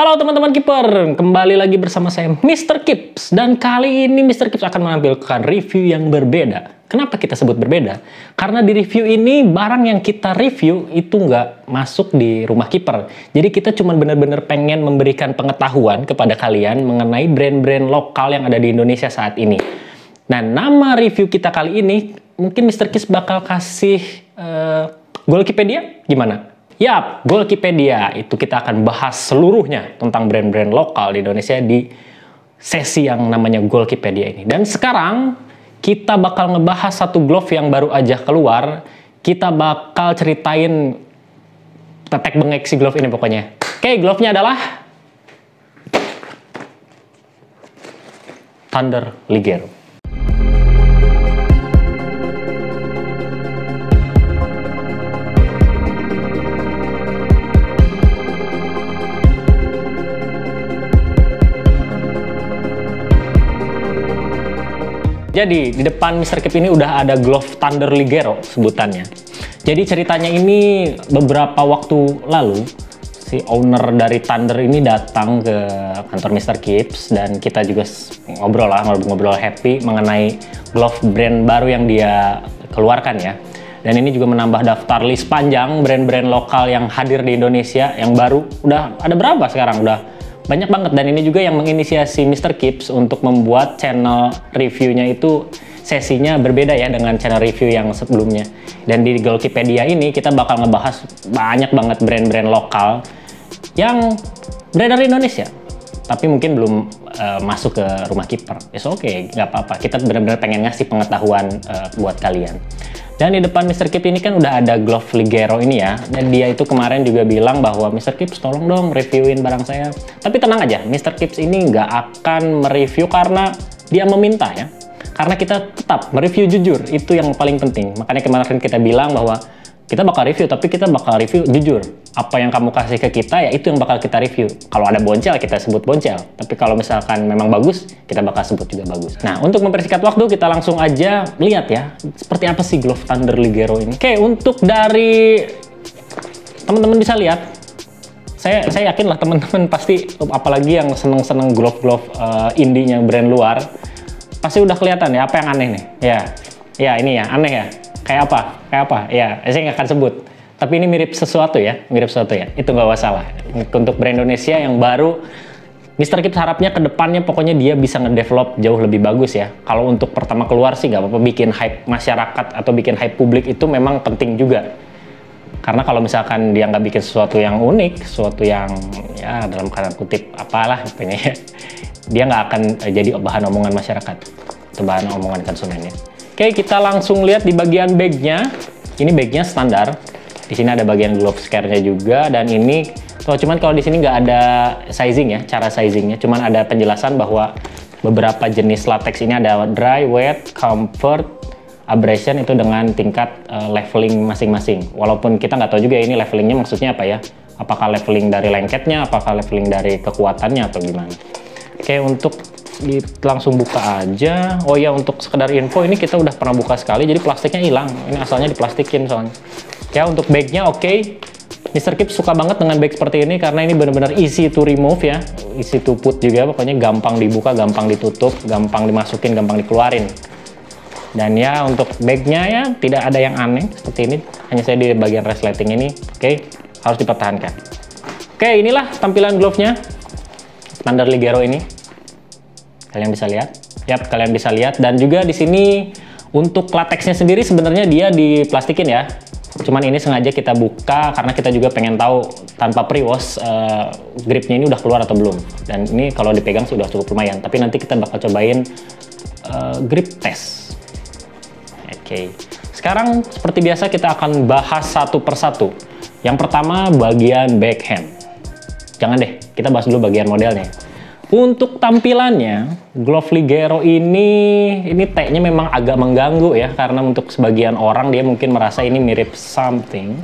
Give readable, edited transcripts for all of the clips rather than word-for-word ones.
Halo teman-teman Keeper, kembali lagi bersama saya Mr. Kips. Dan kali ini Mr. Kips akan menampilkan review yang berbeda. Kenapa kita sebut berbeda? Karena di review ini barang yang kita review itu nggak masuk di rumah Keeper. Jadi kita cuma benar-benar pengen memberikan pengetahuan kepada kalian mengenai brand-brand lokal yang ada di Indonesia saat ini. Nah, nama review kita kali ini mungkin Mr. Kips bakal kasih Golkipedia, gimana? Yap, Golkipedia. Itu kita akan bahas seluruhnya tentang brand-brand lokal di Indonesia di sesi yang namanya Golkipedia ini. Dan sekarang kita bakal ngebahas satu glove yang baru aja keluar. Kita bakal ceritain tetek bengek si glove ini pokoknya. Oke, glove-nya adalah Thunder Ligero. Jadi, di depan Mr. Kip ini udah ada glove Thunder Ligero sebutannya. Jadi ceritanya ini beberapa waktu lalu, si owner dari Thunder ini datang ke kantor Mr. Kips dan kita juga ngobrol happy mengenai glove brand baru yang dia keluarkan ya. Dan ini juga menambah daftar list panjang brand-brand lokal yang hadir di Indonesia yang baru. Udah ada berapa sekarang? Udah banyak banget, dan ini juga yang menginisiasi Mr. Kips untuk membuat channel reviewnya itu sesinya berbeda ya dengan channel review yang sebelumnya. Dan di Golkipedia ini kita bakal ngebahas banyak banget brand-brand lokal yang beredar di Indonesia, tapi mungkin belum masuk ke rumah Keeper. It's okay, nggak apa-apa. Kita benar-benar pengen ngasih pengetahuan buat kalian. Dan di depan Mr. Kips ini kan udah ada glove Ligero ini ya. Dan dia itu kemarin juga bilang bahwa Mr. Kips tolong dong reviewin barang saya. Tapi tenang aja, Mr. Kips ini nggak akan mereview karena dia meminta ya. Karena kita tetap mereview jujur, itu yang paling penting. Makanya kemarin kita bilang bahwa kita bakal review, tapi kita bakal review jujur. Apa yang kamu kasih ke kita, ya itu yang bakal kita review. Kalau ada boncel, kita sebut boncel. Tapi kalau misalkan memang bagus, kita bakal sebut juga bagus. Nah, untuk mempersingkat waktu, kita langsung aja lihat ya, seperti apa sih glove Thunder Ligero ini. Oke, untuk dari teman-teman bisa lihat, saya yakin lah teman-teman pasti, apalagi yang seneng-seneng glove-glove indie-nya brand luar, pasti udah kelihatan ya, apa yang aneh nih. Ya ini ya, aneh ya. Kayak apa? Ya, saya nggak akan sebut. Tapi ini mirip sesuatu ya. Itu nggak masalah. Untuk brand Indonesia yang baru, Mr. Kips harapnya ke depannya pokoknya dia bisa ngedevelop jauh lebih bagus ya. Kalau untuk pertama keluar sih nggak apa-apa, bikin hype masyarakat atau bikin hype publik itu memang penting juga. Karena kalau misalkan dia nggak bikin sesuatu yang unik, sesuatu yang ya dalam tanda kutip apalah pokoknya ya, dia nggak akan jadi bahan omongan masyarakat atau bahan omongan konsumennya. Oke, kita langsung lihat di bagian bag-nya. Ini bag-nya standar. Di sini ada bagian glove scare-nya juga, dan ini cuman kalau di sini nggak ada sizing ya, cara sizingnya. Cuman ada penjelasan bahwa beberapa jenis latex ini ada dry, wet, comfort, abrasion itu dengan tingkat leveling masing-masing. Walaupun kita nggak tahu juga ini levelingnya maksudnya apa ya. Apakah leveling dari lengketnya, apakah leveling dari kekuatannya atau gimana. Oke, untuk langsung buka aja. Oh ya, untuk sekedar info, ini kita udah pernah buka sekali, jadi plastiknya hilang. Ini asalnya diplastikin soalnya. Ya, untuk bagnya oke. Mr. Kips suka banget dengan bag seperti ini karena ini benar-benar easy to remove ya, easy to put juga. Pokoknya gampang dibuka, gampang ditutup, gampang dimasukin, gampang dikeluarin. Dan ya untuk bagnya ya tidak ada yang aneh seperti ini. Hanya saya di bagian resleting ini, oke, harus dipertahankan. Oke, inilah tampilan glove-nya Thunder Ligero ini. Kalian bisa lihat, yap, kalian bisa lihat. Dan juga di sini untuk latexnya sendiri sebenarnya dia diplastikin ya. Cuman ini sengaja kita buka karena kita juga pengen tahu tanpa pre-wash gripnya ini udah keluar atau belum. Dan ini kalau dipegang sudah cukup lumayan. Tapi nanti kita bakal cobain grip test. Oke. Sekarang seperti biasa kita akan bahas satu persatu. Yang pertama bagian backhand. Jangan deh, kita bahas dulu bagian modelnya. Untuk tampilannya, glove Ligero ini T-nya memang agak mengganggu ya, karena untuk sebagian orang dia mungkin merasa ini mirip something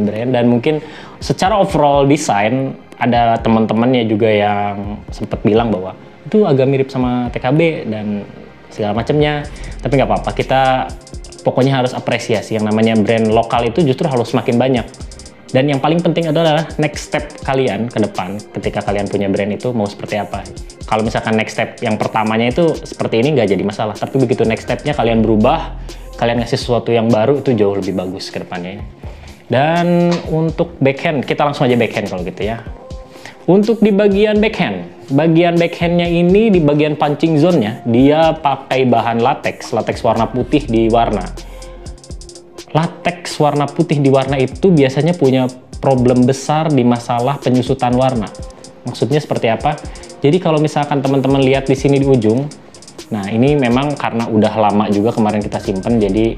brand, dan mungkin secara overall design ada teman-temannya juga yang sempat bilang bahwa itu agak mirip sama TKB dan segala macamnya. Tapi nggak apa-apa, kita pokoknya harus apresiasi yang namanya brand lokal itu justru harus semakin banyak. Dan yang paling penting adalah next step kalian ke depan ketika kalian punya brand itu mau seperti apa. Kalau misalkan next step yang pertamanya itu seperti ini nggak jadi masalah, tapi begitu next stepnya kalian berubah, kalian ngasih sesuatu yang baru, itu jauh lebih bagus ke depannya. Dan untuk backhand, kita langsung aja backhand kalau gitu ya. Untuk di bagian backhandnya ini di bagian punching zone-nya, dia pakai bahan latex warna putih di warna. Latex warna putih di warna itu biasanya punya problem besar di masalah penyusutan warna. Maksudnya seperti apa? Jadi kalau misalkan teman-teman lihat di sini di ujung, nah ini memang karena udah lama juga kemarin kita simpen, jadi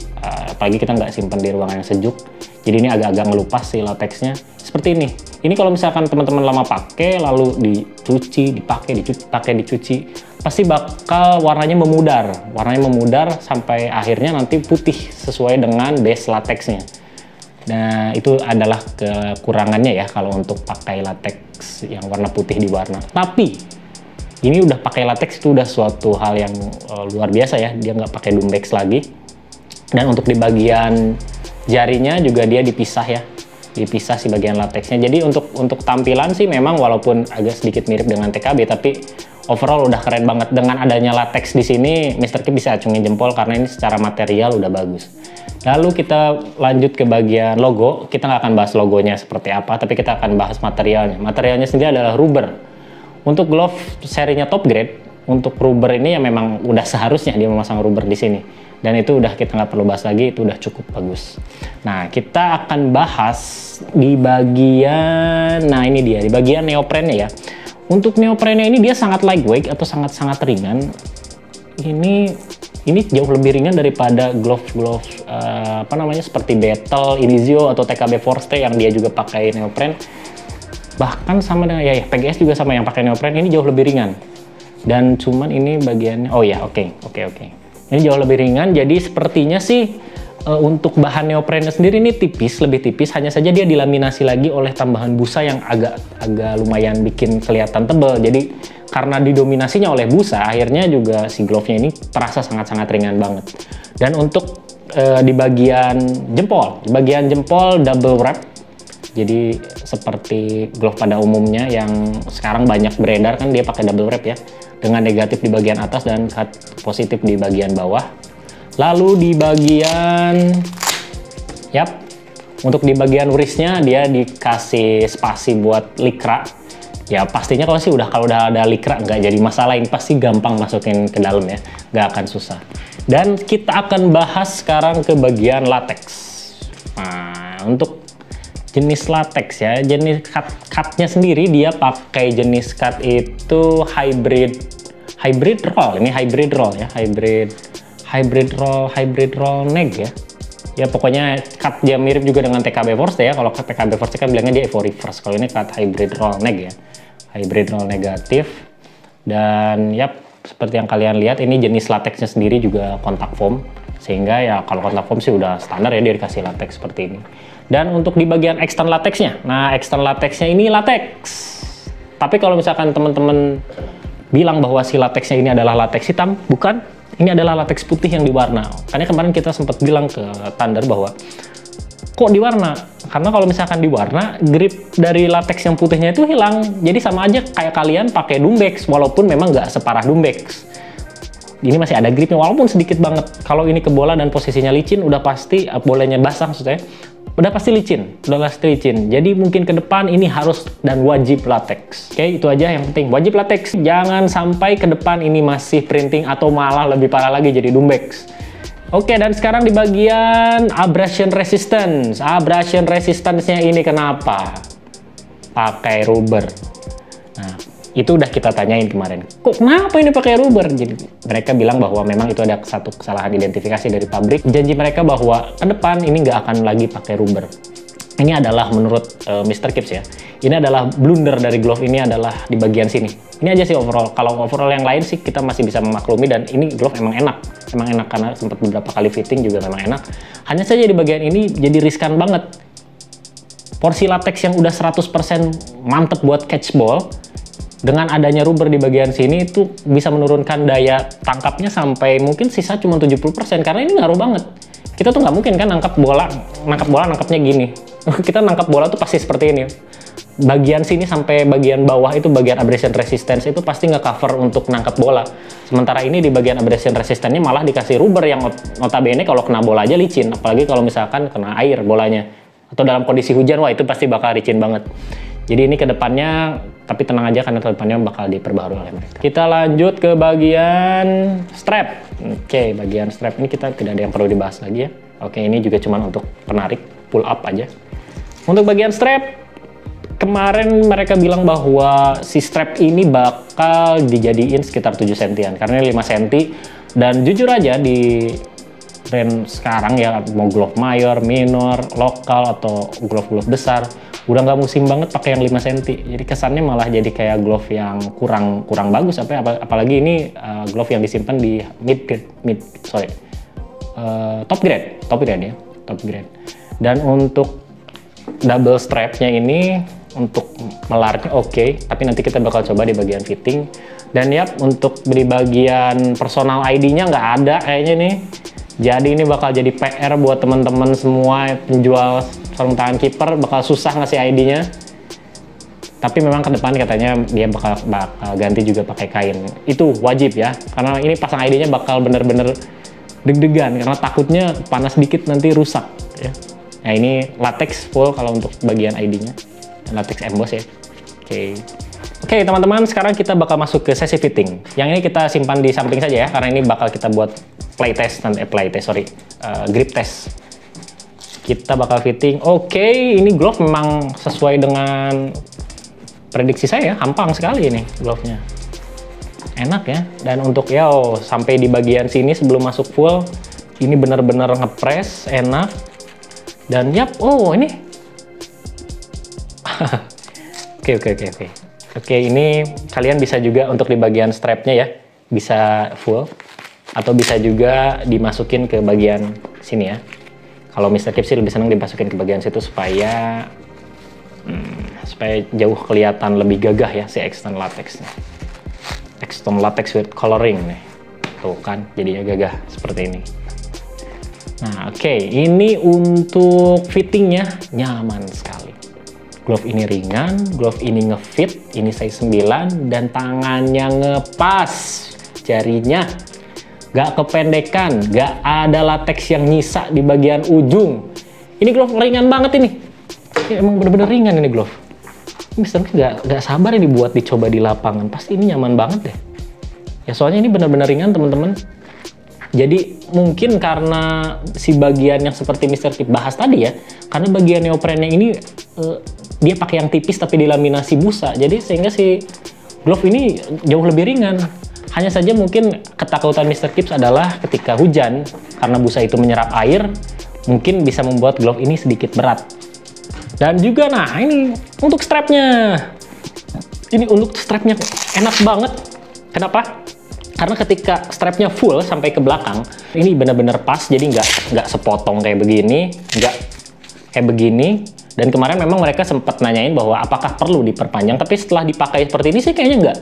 apalagi kita nggak simpen di ruangan yang sejuk, jadi ini agak-agak ngelupas si latexnya. Seperti ini. Ini kalau misalkan teman-teman lama pakai, lalu dicuci, dicuci, pasti bakal warnanya memudar sampai akhirnya nanti putih sesuai dengan base latexnya. Nah, itu adalah kekurangannya ya kalau untuk pakai latex yang warna putih di warna. Tapi ini udah pakai latex itu udah suatu hal yang luar biasa ya, dia nggak pakai Dumbex lagi. Dan untuk di bagian jarinya juga dia dipisah si bagian latexnya. Jadi untuk tampilan sih memang walaupun agak sedikit mirip dengan TKB, tapi overall udah keren banget. Dengan adanya latex di sini, Mr. Keep bisa acungin jempol karena ini secara material udah bagus. Lalu kita lanjut ke bagian logo. Kita nggak akan bahas logonya seperti apa, tapi kita akan bahas materialnya. Materialnya sendiri adalah rubber. Untuk glove serinya top grade, untuk rubber ini ya memang udah seharusnya dia memasang rubber di sini. Dan itu udah kita nggak perlu bahas lagi, itu udah cukup bagus. Nah, kita akan bahas di bagian, nah ini dia, di bagian neoprennya ya. Untuk neoprennya ini dia sangat lightweight atau sangat-sangat ringan. Ini jauh lebih ringan daripada glove seperti Battle, Inizio atau TKB Forte yang dia juga pakai neopren. Bahkan sama dengan ya PGS juga sama yang pakai neopren, ini jauh lebih ringan. Dan cuman ini bagiannya, oh ya oke. Ini jauh lebih ringan, jadi sepertinya sih untuk bahan neoprennya sendiri ini lebih tipis, hanya saja dia dilaminasi lagi oleh tambahan busa yang agak lumayan bikin kelihatan tebal. Jadi karena didominasinya oleh busa, akhirnya juga si glove-nya ini terasa sangat-sangat ringan banget. Dan untuk di bagian jempol double wrap. Jadi seperti glove pada umumnya yang sekarang banyak beredar kan dia pakai double wrap ya. Dengan negatif di bagian atas dan positif di bagian bawah. Lalu di bagian untuk di bagian wristnya dia dikasih spasi buat likra. Ya pastinya kalau udah ada likra nggak jadi masalah, ini pasti gampang masukin ke dalam ya, nggak akan susah. Dan kita akan bahas sekarang ke bagian latex. Nah, untuk jenis latex ya, jenis cutnya sendiri dia pakai jenis cut itu hybrid roll. Ini hybrid roll ya, hybrid roll neck ya. Ya pokoknya cut dia mirip juga dengan TKB Force ya. Kalau TKB Force kan bilangnya dia Evo reverse. Kalau ini cut hybrid roll neck ya, hybrid roll negatif. Dan seperti yang kalian lihat ini jenis latexnya sendiri juga kontak foam. Sehingga ya kalau kontak foam sih udah standar ya, dia dikasih latex seperti ini. Dan untuk di bagian extern latexnya, nah extern latexnya ini latex. Tapi kalau misalkan teman-teman bilang bahwa si latexnya ini adalah latex hitam, bukan. Ini adalah latex putih yang diwarna. Karena kemarin kita sempat bilang ke Thunder bahwa kok diwarna? Karena kalau misalkan diwarna, grip dari latex yang putihnya itu hilang. Jadi sama aja kayak kalian pakai Dumbex, walaupun memang nggak separah Dumbex. Ini masih ada gripnya, walaupun sedikit banget. Kalau ini ke bola dan posisinya licin, udah pasti bolanya basah maksudnya. Udah pasti licin. Jadi mungkin ke depan ini harus dan wajib latex. Oke, itu aja yang penting. Wajib latex. Jangan sampai ke depan ini masih printing atau malah lebih parah lagi jadi Dumbex. Oke, dan sekarang di bagian abrasion resistance. Abrasion resistance-nya ini kenapa? Pakai rubber. Nah, itu udah kita tanyain kemarin. Kok kenapa ini pakai rubber? Jadi mereka bilang bahwa memang itu ada satu kesalahan identifikasi dari pabrik. Janji mereka bahwa ke depan ini nggak akan lagi pakai rubber. Ini adalah menurut Mr. Kips ya. Ini adalah blunder dari glove ini adalah di bagian sini. Ini aja sih overall. Kalau overall yang lain sih kita masih bisa memaklumi dan ini glove emang enak. Emang enak karena sempat beberapa kali fitting juga memang enak. Hanya saja di bagian ini jadi riskan banget. Porsi latex yang udah 100% mantep buat catch ball, dengan adanya rubber di bagian sini itu bisa menurunkan daya tangkapnya sampai mungkin sisa cuma 70% karena ini ngaruh banget. Kita tuh nggak mungkin kan nangkap bola nangkapnya gini. Kita nangkap bola tuh pasti seperti ini. Bagian sini sampai bagian bawah itu bagian abrasion resistance itu pasti nge-cover untuk nangkap bola. Sementara ini di bagian abrasion resistance-nya malah dikasih rubber yang notabene kalau kena bola aja licin, apalagi kalau misalkan kena air bolanya. Atau dalam kondisi hujan, wah itu pasti bakal licin banget. Jadi ini ke depannya, tapi tenang aja karena ke depannya bakal diperbaharui oleh mereka. Kita lanjut ke bagian strap. Oke, bagian strap ini kita tidak ada yang perlu dibahas lagi ya. Oke, ini juga cuma untuk penarik, pull up aja. Untuk bagian strap, kemarin mereka bilang bahwa si strap ini bakal dijadiin sekitar 7 sentian karena 5 senti, dan jujur aja di brand sekarang ya, mau glove mayor, minor, lokal atau glove-glove besar udah nggak musim banget pakai yang 5 senti. Jadi kesannya malah jadi kayak glove yang kurang bagus apalagi ini glove yang disimpan di top grade. Dan untuk double strapnya ini untuk melarnya oke, tapi nanti kita bakal coba di bagian fitting. Dan yap, untuk di bagian personal ID-nya nggak ada kayaknya nih. Jadi ini bakal jadi PR buat teman-teman semua penjual sarung tangan kiper, bakal susah ngasih ID-nya. Tapi memang ke depan katanya dia bakal ganti juga pakai kain. Itu wajib ya, karena ini pasang ID-nya bakal bener-bener deg-degan karena takutnya panas dikit nanti rusak ya. Nah ini latex full kalau untuk bagian ID-nya. Latex emboss ya. Oke, teman-teman, sekarang kita bakal masuk ke sesi fitting. Yang ini kita simpan di samping saja ya, karena ini bakal kita buat grip test. Kita bakal fitting. Oke, ini glove memang sesuai dengan prediksi saya ya, hampang sekali ini glove-nya. Enak ya. Dan untuk sampai di bagian sini sebelum masuk full, ini benar-benar ngepres, enak. Dan ini Oke, ini kalian bisa juga untuk di bagian strapnya ya, bisa full atau bisa juga dimasukin ke bagian sini ya. Kalau Mr. Kip sih lebih senang dimasukin ke bagian situ supaya jauh kelihatan lebih gagah ya si extend latexnya. Extend latex with coloring nih, tuh kan jadinya gagah seperti ini. Nah ini untuk fittingnya nyaman sekali. Glove ini ringan, glove ini ngefit, ini size 9, dan tangannya ngepas. Jarinya gak kependekan, gak ada latex yang nyisa di bagian ujung. Ini glove ringan banget ini. Ya, emang bener-bener ringan ini glove. Mister gak sabar ini buat dicoba di lapangan. Pasti ini nyaman banget deh. Ya soalnya ini bener-bener ringan teman-teman. Jadi mungkin karena si bagian yang seperti Mr. Kip bahas tadi ya, karena bagian neoprennya ini dia pakai yang tipis tapi dilaminasi busa, jadi sehingga si glove ini jauh lebih ringan. Hanya saja mungkin ketakutan Mr. Kip adalah ketika hujan, karena busa itu menyerap air, mungkin bisa membuat glove ini sedikit berat. Dan juga ini untuk strapnya. Ini untuk strapnya enak banget. Kenapa? Karena ketika strapnya full sampai ke belakang, ini benar-benar pas, jadi nggak sepotong kayak begini, nggak kayak begini. Dan kemarin memang mereka sempat nanyain bahwa apakah perlu diperpanjang, tapi setelah dipakai seperti ini sih kayaknya nggak.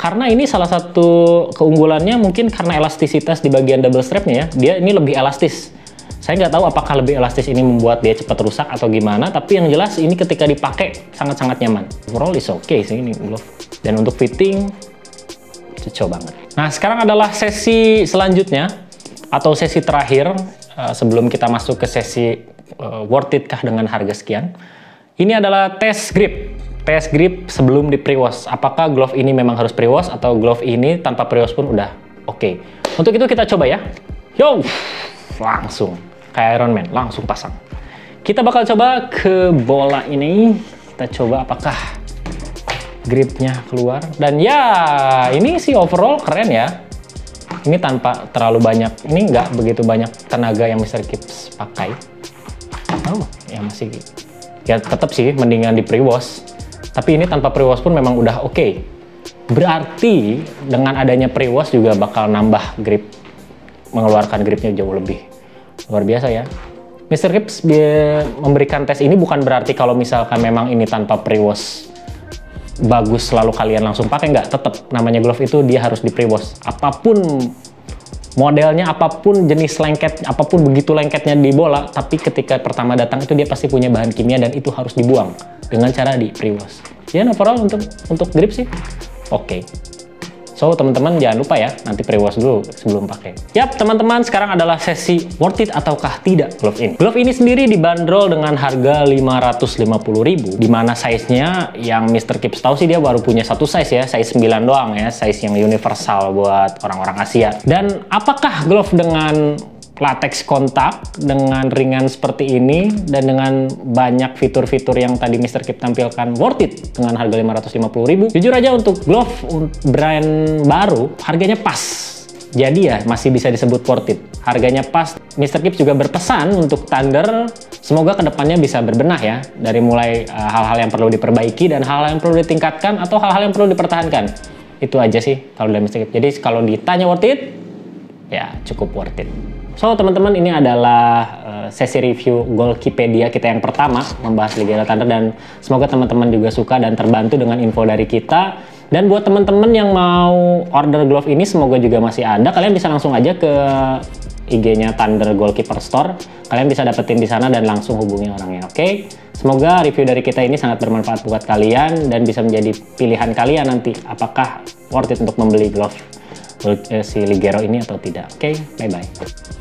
Karena ini salah satu keunggulannya mungkin karena elastisitas di bagian double strapnya ya, dia ini lebih elastis. Saya nggak tahu apakah lebih elastis ini membuat dia cepat rusak atau gimana, tapi yang jelas ini ketika dipakai sangat-sangat nyaman. Overall is okay sih ini glove. Dan untuk fitting, cocok banget. Nah sekarang adalah sesi selanjutnya, atau sesi terakhir sebelum kita masuk ke sesi worth it kah dengan harga sekian. Ini adalah tes grip. Tes grip sebelum di pre-wash. Apakah glove ini memang harus pre-wash atau glove ini tanpa pre-wash pun udah oke. Untuk itu kita coba ya. Yo, langsung kayak Iron Man, langsung pasang. Kita bakal coba ke bola ini. Kita coba apakah gripnya keluar. Dan ya, ini sih overall keren ya. Ini tanpa terlalu banyak, ini nggak begitu banyak tenaga yang Mr. Kips pakai. Oh, ya masih, ya tetap sih mendingan di pre-wash. Tapi ini tanpa pre-wash pun memang udah oke. Berarti dengan adanya pre-wash juga bakal nambah grip, mengeluarkan gripnya jauh lebih luar biasa ya. Mr. Kips memberikan tes ini bukan berarti kalau misalkan memang ini tanpa pre-wash bagus selalu kalian langsung pakai, nggak. Tetap namanya glove itu dia harus di pre-wash. Apapun modelnya apapun, jenis lengket apapun, begitu lengketnya di bola, tapi ketika pertama datang itu dia pasti punya bahan kimia dan itu harus dibuang dengan cara di pre-wash. Ya, overall untuk grip sih oke. So, teman-teman jangan lupa ya, nanti pre-wash dulu sebelum pakai. Yap, teman-teman, sekarang adalah sesi worth it ataukah tidak glove ini. Glove ini sendiri dibanderol dengan harga 550.000, dimana size-nya yang Mr. Kipz tahu sih dia baru punya satu size ya, size 9 doang ya, size yang universal buat orang-orang Asia. Dan apakah glove dengan latex kontak dengan ringan seperti ini dan dengan banyak fitur-fitur yang tadi Mr. Kipz tampilkan worth it dengan harga 550.000? Jujur aja untuk glove brand baru harganya pas. Jadi ya masih bisa disebut worth it. Harganya pas. Mr. Kipz juga berpesan untuk Thunder semoga kedepannya bisa berbenah ya, dari mulai hal-hal yang perlu diperbaiki dan hal-hal yang perlu ditingkatkan atau hal-hal yang perlu dipertahankan. Itu aja sih kalau dari Mr. Kipz. Jadi kalau ditanya worth it, ya cukup worth it. So, teman-teman, ini adalah sesi review Goalkeepedia kita yang pertama membahas Ligero Thunder, dan semoga teman-teman juga suka dan terbantu dengan info dari kita. Dan buat teman-teman yang mau order glove ini, semoga juga masih ada. Kalian bisa langsung aja ke IG-nya Thunder Goalkeeper Store. Kalian bisa dapetin di sana dan langsung hubungi orangnya, oke? Semoga review dari kita ini sangat bermanfaat buat kalian dan bisa menjadi pilihan kalian nanti apakah worth it untuk membeli glove si Ligero ini atau tidak. Oke, bye-bye.